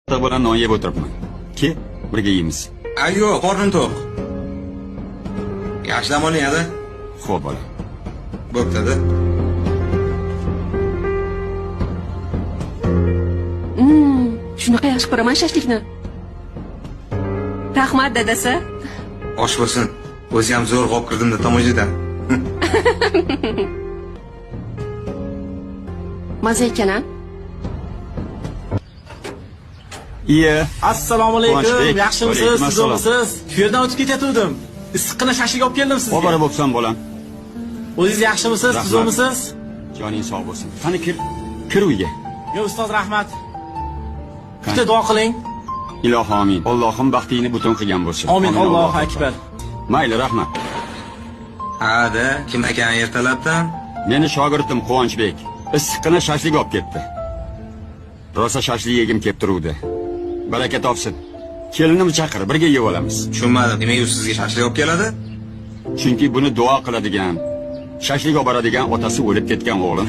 bilan non yeb o'tiribman. Ke, birga yeymiz. Ayyo, qornim to'q. Yaxshilab oling ada. Xo'p, bola. Bo'pti-da. Shunaqa yaxshi ko'raman shashlikni. Rahmat dadasi. Osh bo'lsin. O'zi ham zo'r qolib kirdim-da tomojadan. Maza ekan-a? Iye. Assalomu alaykum. Quvonchbek. Yaxshimisiz? Alaykum Siz o'misiz? Shu yerdan o'tib ketayotgandim. Issiqqina shashlik olib keldim sizga. Obora bo'psan, bolam. O'zingiz yaxshimisiz? Siz Rahmat. o'misiz? Joning sog' bo'lsin. Qani kir uyga. Yo, ustoz rahmat. Bitta duo qiling. Ilohi amin. Allohim baxtingni butun qilgan bo'lsin. Amin. Allohu akbar. Mayli, rahmat. Ada, kim ekan ertalabdan? Meni shogirdim Quvonchbek. Issiqqina shashlik olib ketdi. Rosa shashlik yegim kelib turuvdi. Baraka topsin. Kelinimni chaqir, birga yeb olamiz. Tushunmadim. Nimaga u sizga shashlik olib keladi? Chunki buni duo qiladigan, shashlik olib boradigan otasi o'lib ketgan o'g'lim.